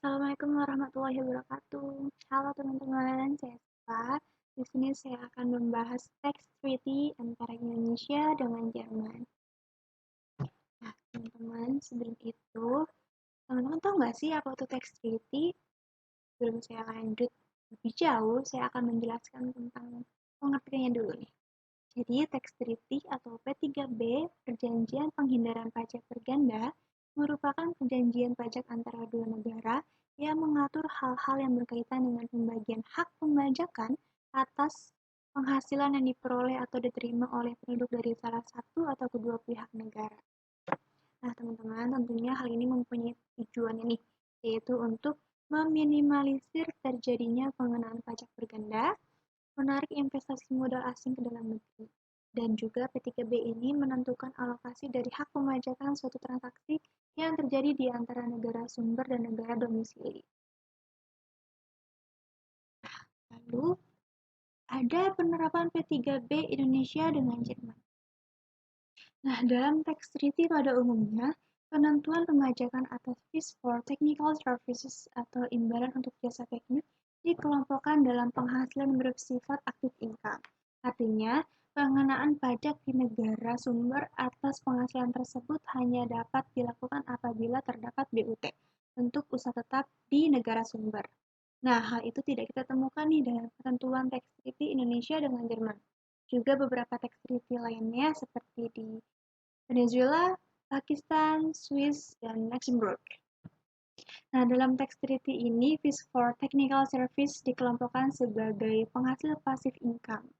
Assalamualaikum warahmatullahi wabarakatuh. Halo teman-teman, saya Siva. Di sini saya akan membahas tax treaty antara Indonesia dengan Jerman. Nah, teman-teman, sebelum itu, teman-teman tahu nggak sih apa itu tax treaty? Sebelum saya lanjut lebih jauh, saya akan menjelaskan tentang pengertiannya dulu nih. Jadi, tax treaty atau P3B, Perjanjian Penghindaran Pajak Berganda, merupakan perjanjian pajak antara dua negara yang mengatur hal-hal yang berkaitan dengan pembagian hak pembajakan atas penghasilan yang diperoleh atau diterima oleh penduduk dari salah satu atau kedua pihak negara. Nah, teman-teman, tentunya hal ini mempunyai tujuan ini, yaitu untuk meminimalisir terjadinya pengenaan pajak berganda, menarik investasi modal asing ke dalam negeri. Dan juga P3B ini menentukan alokasi dari hak pemajakan suatu transaksi yang terjadi di antara negara sumber dan negara domisili. Lalu, ada penerapan P3B Indonesia dengan Jerman. Nah, dalam tax treaty pada umumnya, penentuan pemajakan atas fees for technical services atau imbalan untuk jasa teknik dikelompokkan dalam penghasilan bersifat active income. Artinya, pengenaan pajak di negara sumber atas penghasilan tersebut hanya dapat dilakukan apabila terdapat BUT untuk usaha tetap di negara sumber. Nah, hal itu tidak kita temukan nih dalam ketentuan tax treaty Indonesia dengan Jerman. Juga beberapa tax treaty lainnya seperti di Venezuela, Pakistan, Swiss, dan Luxembourg. Nah, dalam tax treaty ini, fees for technical service dikelompokkan sebagai penghasil passive income.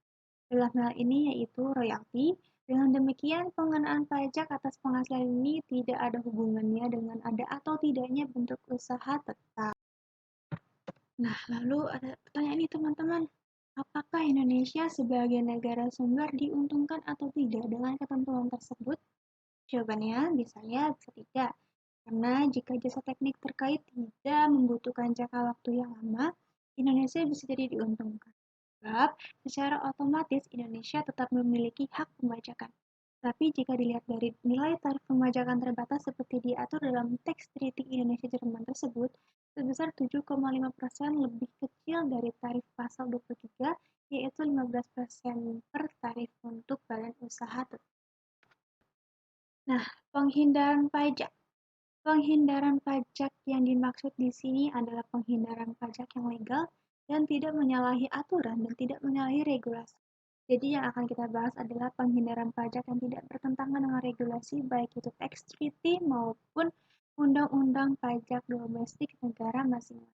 Dalam hal ini yaitu royalti. Dengan demikian, pengenaan pajak atas penghasilan ini tidak ada hubungannya dengan ada atau tidaknya bentuk usaha tetap. Nah, lalu ada pertanyaan nih teman-teman. Apakah Indonesia sebagai negara sumber diuntungkan atau tidak dengan ketentuan tersebut? Jawabannya bisa ya, bisa tidak. Karena jika jasa teknik terkait tidak membutuhkan jangka waktu yang lama, Indonesia bisa jadi diuntungkan. Sebab secara otomatis Indonesia tetap memiliki hak pembajakan. Tapi jika dilihat dari nilai tarif pembajakan terbatas seperti diatur dalam Tax Treaty Indonesia-Jerman tersebut, sebesar 7,5% lebih kecil dari tarif pasal 23, yaitu 15% per tarif untuk badan usaha tetap. Nah, penghindaran pajak. Penghindaran pajak yang dimaksud di sini adalah penghindaran pajak yang legal dan tidak menyalahi aturan dan tidak menyalahi regulasi. Jadi yang akan kita bahas adalah penghindaran pajak yang tidak bertentangan dengan regulasi baik itu tax treaty maupun undang-undang pajak domestik negara masing-masing.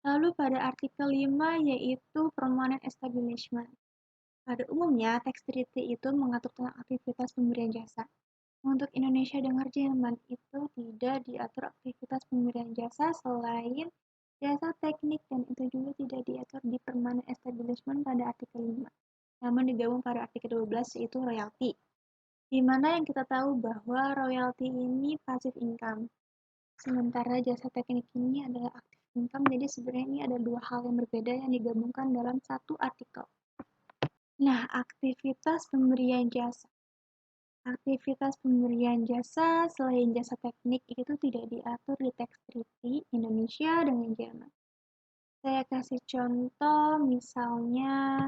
Lalu pada artikel 5 yaitu permanent establishment. Pada umumnya, tax treaty itu mengatur tentang aktivitas pemberian jasa. Untuk Indonesia dengan Jerman itu tidak diatur aktivitas pemberian jasa selain jasa teknik dan itu juga tidak diatur di permanent establishment pada artikel 5. Namun digabung pada artikel 12 yaitu royalti. Di mana yang kita tahu bahwa royalti ini passive income. Sementara jasa teknik ini adalah active income, jadi sebenarnya ini ada dua hal yang berbeda yang digabungkan dalam satu artikel. Nah, aktivitas pemberian jasa. Aktivitas pemberian jasa selain jasa teknik itu tidak diatur di tax treaty Indonesia dengan Jerman. Saya kasih contoh misalnya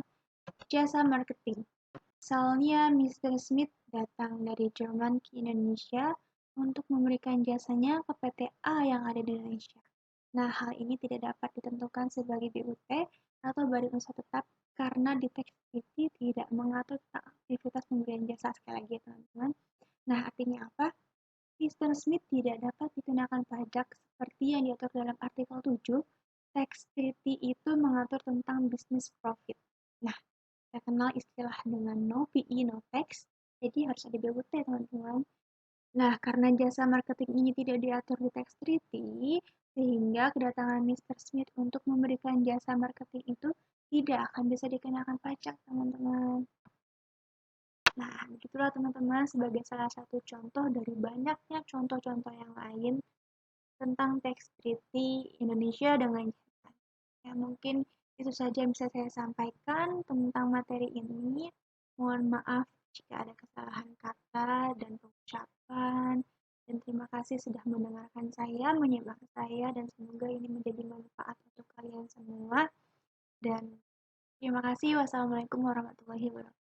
jasa marketing. Misalnya Mr. Smith datang dari Jerman ke Indonesia untuk memberikan jasanya ke PT A yang ada di Indonesia. Nah, hal ini tidak dapat ditentukan sebagai BUT atau badan usaha tetap karena di tax treaty tidak mengatur tentang aktivitas pemberian jasa. Sekali lagi teman-teman. Nah, artinya apa? Mr. Smith tidak dapat dikenakan pajak seperti yang diatur dalam artikel 7. Tax treaty itu mengatur tentang business profit. Nah, kita kenal istilah dengan no PE, no tax. Jadi harus ada BUT, teman-teman. Nah, karena jasa marketing ini tidak diatur di tax treaty, sehingga kedatangan Mr. Smith untuk memberikan jasa marketing itu tidak akan bisa dikenakan pajak, teman-teman. Nah, begitulah teman-teman sebagai salah satu contoh dari banyaknya contoh-contoh yang lain tentang tax treaty Indonesia dengan Jerman. Ya, mungkin itu saja yang bisa saya sampaikan tentang materi ini. Mohon maaf jika ada kesalahan kata dan pengucapan. Terima kasih sudah mendengarkan saya, menyimak saya, dan semoga ini menjadi manfaat untuk kalian semua. Dan terima kasih. Wassalamualaikum warahmatullahi wabarakatuh.